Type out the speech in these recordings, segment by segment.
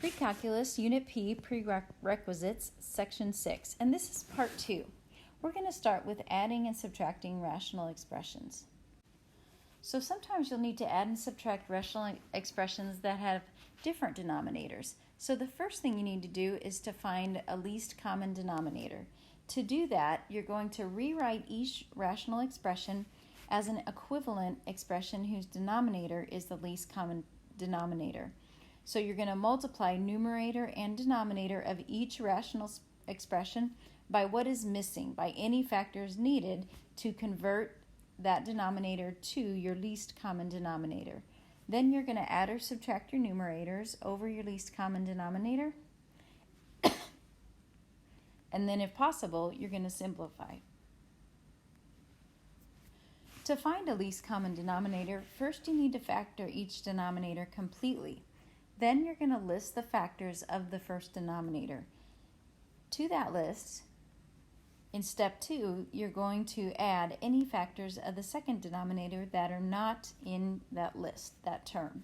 Pre-Calculus, Unit P, Prerequisites, Section 6, and this is Part 2. We're going to start with adding and subtracting rational expressions. So sometimes you'll need to add and subtract rational expressions that have different denominators. So the first thing you need to do is to find a least common denominator. To do that, you're going to rewrite each rational expression as an equivalent expression whose denominator is the least common denominator. So you're going to multiply numerator and denominator of each rational expression by what is missing, by any factors needed to convert that denominator to your least common denominator. Then you're going to add or subtract your numerators over your least common denominator. And then if possible, you're going to simplify. To find a least common denominator, first you need to factor each denominator completely. Then you're going to list the factors of the first denominator. To that list, in step 2, you're going to add any factors of the second denominator that are not in that list, that term.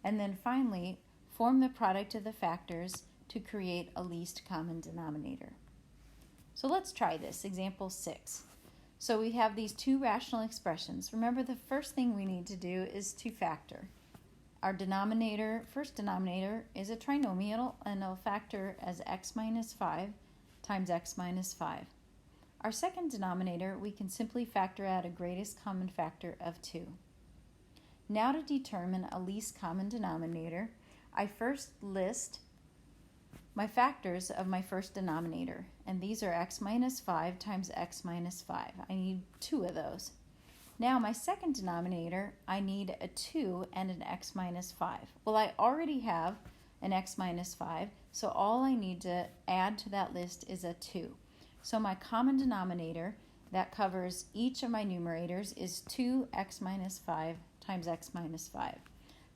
And then finally, form the product of the factors to create a least common denominator. So let's try this. Example 6. So we have these two rational expressions. Remember, the first thing we need to do is to factor. Our denominator, first denominator, is a trinomial, and it'll factor as x minus 5 times x minus 5. Our second denominator, we can simply factor out a greatest common factor of 2. Now to determine a least common denominator, I first list my factors of my first denominator, and these are x minus 5 times x minus 5. I need 2 of those. Now my second denominator, I need a 2 and an x minus 5. Well, I already have an x minus 5, so all I need to add to that list is a 2. So my common denominator that covers each of my numerators is 2x minus 5 times x minus 5.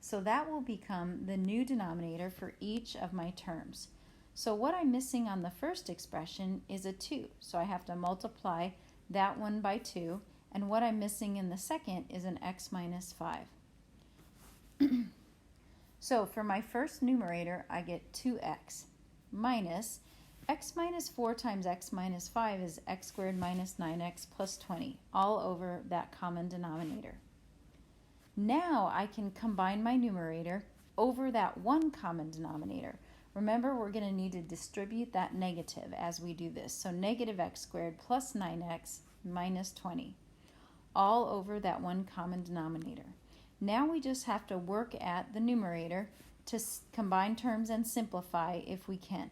So that will become the new denominator for each of my terms. So what I'm missing on the first expression is a 2. So I have to multiply that one by 2. And what I'm missing in the second is an x minus 5. So for my first numerator, I get 2x minus x minus 4 times x minus 5 is x squared minus 9x plus 20, all over that common denominator. Now I can combine my numerator over that one common denominator. Remember, we're going to need to distribute that negative as we do this. So negative x squared plus 9x minus 20. All over that one common denominator. Now we just have to work at the numerator to combine terms and simplify if we can.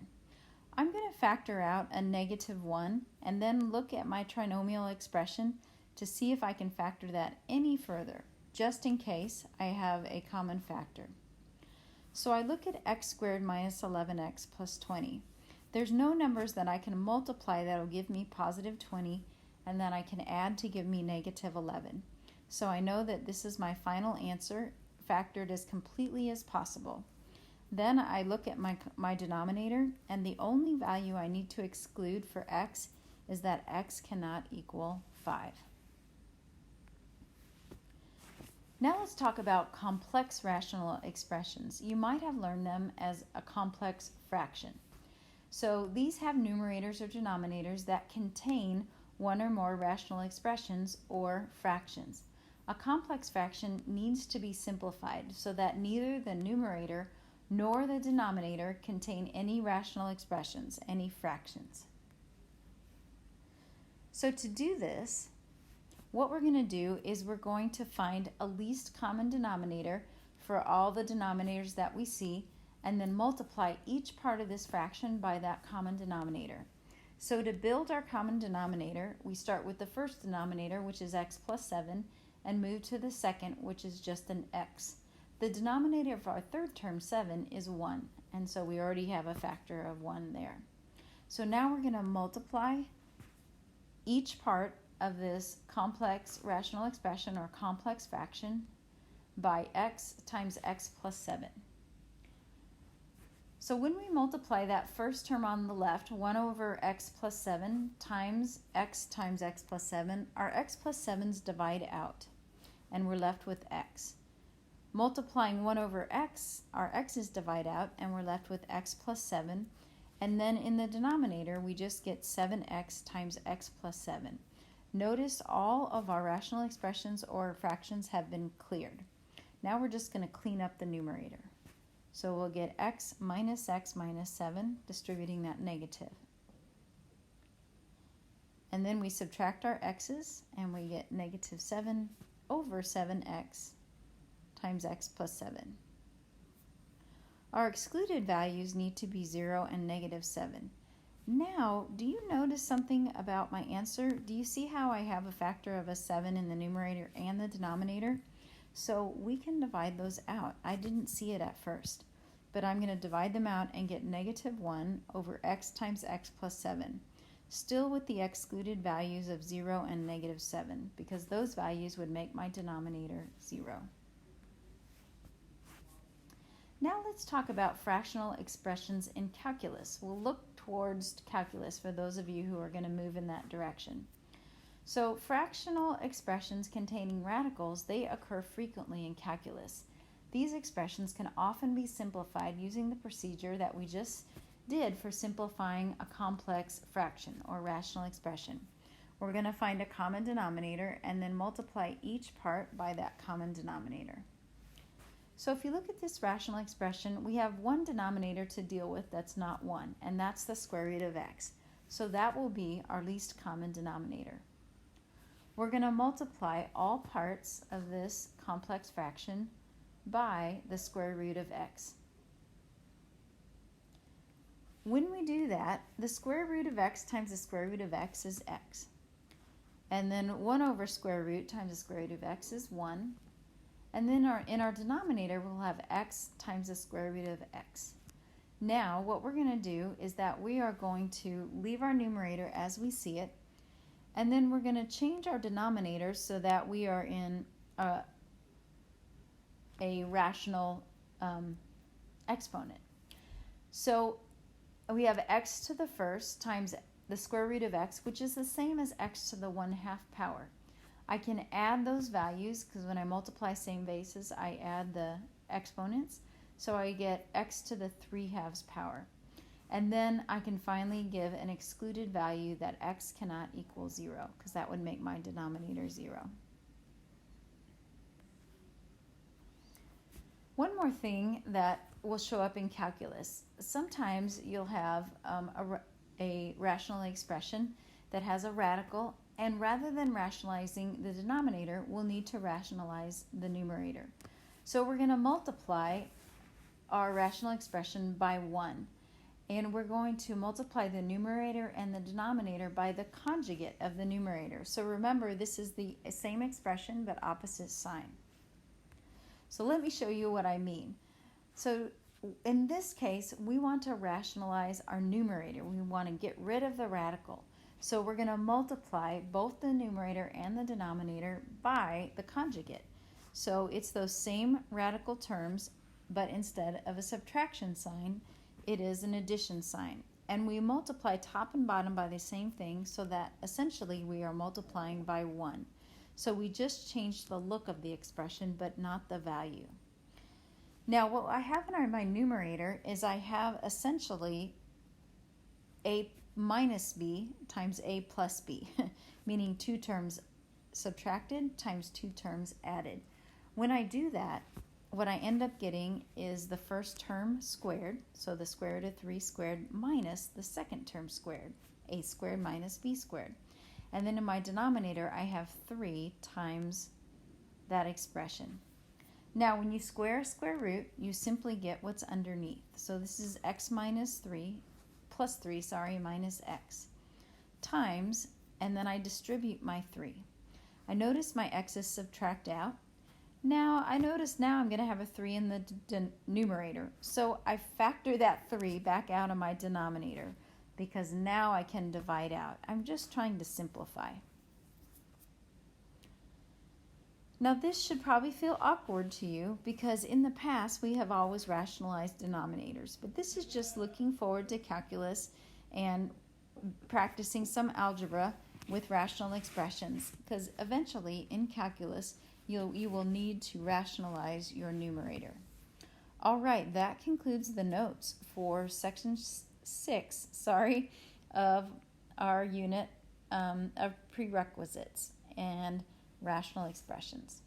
I'm going to factor out a negative 1 and then look at my trinomial expression to see if I can factor that any further, just in case I have a common factor. So I look at x squared minus 11x plus 20. There's no numbers that I can multiply that will give me positive 20 and then I can add to give me negative 11. So I know that this is my final answer, factored as completely as possible. Then I look at my denominator, and the only value I need to exclude for x is that x cannot equal 5. Now let's talk about complex rational expressions. You might have learned them as a complex fraction. So these have numerators or denominators that contain one or more rational expressions or fractions. A complex fraction needs to be simplified so that neither the numerator nor the denominator contain any rational expressions, any fractions. So to do this, what we're going to do is we're going to find a least common denominator for all the denominators that we see, and then multiply each part of this fraction by that common denominator. So to build our common denominator, we start with the first denominator, which is x plus 7, and move to the second, which is just an x. The denominator of our third term, 7, is 1, and so we already have a factor of 1 there. So now we're going to multiply each part of this complex rational expression or complex fraction by x times x plus 7. So when we multiply that first term on the left, 1 over x plus 7 times x plus 7, our x plus 7's divide out, and we're left with x. Multiplying 1 over x, our x's divide out, and we're left with x plus 7. And then in the denominator, we just get 7x times x plus 7. Notice all of our rational expressions or fractions have been cleared. Now we're just going to clean up the numerator. So we'll get x minus 7, distributing that negative. And then we subtract our x's, and we get negative 7 over 7x times x plus 7. Our excluded values need to be 0 and negative 7. Now, do you notice something about my answer? Do you see how I have a factor of a 7 in the numerator and the denominator? So we can divide those out. I didn't see it at first, but I'm going to divide them out and get negative 1 over x times x plus 7. Still with the excluded values of 0 and negative 7, because those values would make my denominator 0. Now let's talk about fractional expressions in calculus. We'll look towards calculus for those of you who are going to move in that direction. So fractional expressions containing radicals, they occur frequently in calculus. These expressions can often be simplified using the procedure that we just did for simplifying a complex fraction or rational expression. We're going to find a common denominator and then multiply each part by that common denominator. So if you look at this rational expression, we have one denominator to deal with that's not 1, and that's the square root of x. So that will be our least common denominator. We're going to multiply all parts of this complex fraction by the square root of x. When we do that, the square root of x times the square root of x is x. And then 1 over square root times the square root of x is 1. And then in our denominator, we'll have x times the square root of x. Now, what we're going to do is that we are going to leave our numerator as we see it, and then we're going to change our denominator so that we are in a rational exponent. So we have x to the first times the square root of x, which is the same as x to the 1/2 power. I can add those values because when I multiply same bases, I add the exponents. So I get x to the 3/2 power. And then I can finally give an excluded value that x cannot equal 0, because that would make my denominator 0. One more thing that will show up in calculus. Sometimes you'll have a rational expression that has a radical, and rather than rationalizing the denominator, we'll need to rationalize the numerator. So we're going to multiply our rational expression by 1. And we're going to multiply the numerator and the denominator by the conjugate of the numerator. So remember, this is the same expression but opposite sign. So let me show you what I mean. So in this case, we want to rationalize our numerator. We want to get rid of the radical. So we're going to multiply both the numerator and the denominator by the conjugate. So it's those same radical terms, but instead of a subtraction sign, it is an addition sign. And we multiply top and bottom by the same thing, so that essentially we are multiplying by 1. So we just changed the look of the expression, but not the value. Now what I have in my numerator is I have essentially a minus b times a plus b, meaning 2 terms subtracted times 2 terms added. When I do that, what I end up getting is the first term squared, so the square root of 3 squared minus the second term squared, a squared minus b squared. And then in my denominator, I have 3 times that expression. Now, when you square a square root, you simply get what's underneath. So this is x minus 3, plus 3, minus x, times, and then I distribute my 3. I notice my x's subtract out. Now, I notice now I'm going to have a 3 in the numerator. So I factor that 3 back out of my denominator, because now I can divide out. I'm just trying to simplify. Now this should probably feel awkward to you, because in the past we have always rationalized denominators, but this is just looking forward to calculus and practicing some algebra with rational expressions, because eventually in calculus you will need to rationalize your numerator. All right, that concludes the notes for section 6, of our unit of prerequisites and rational expressions.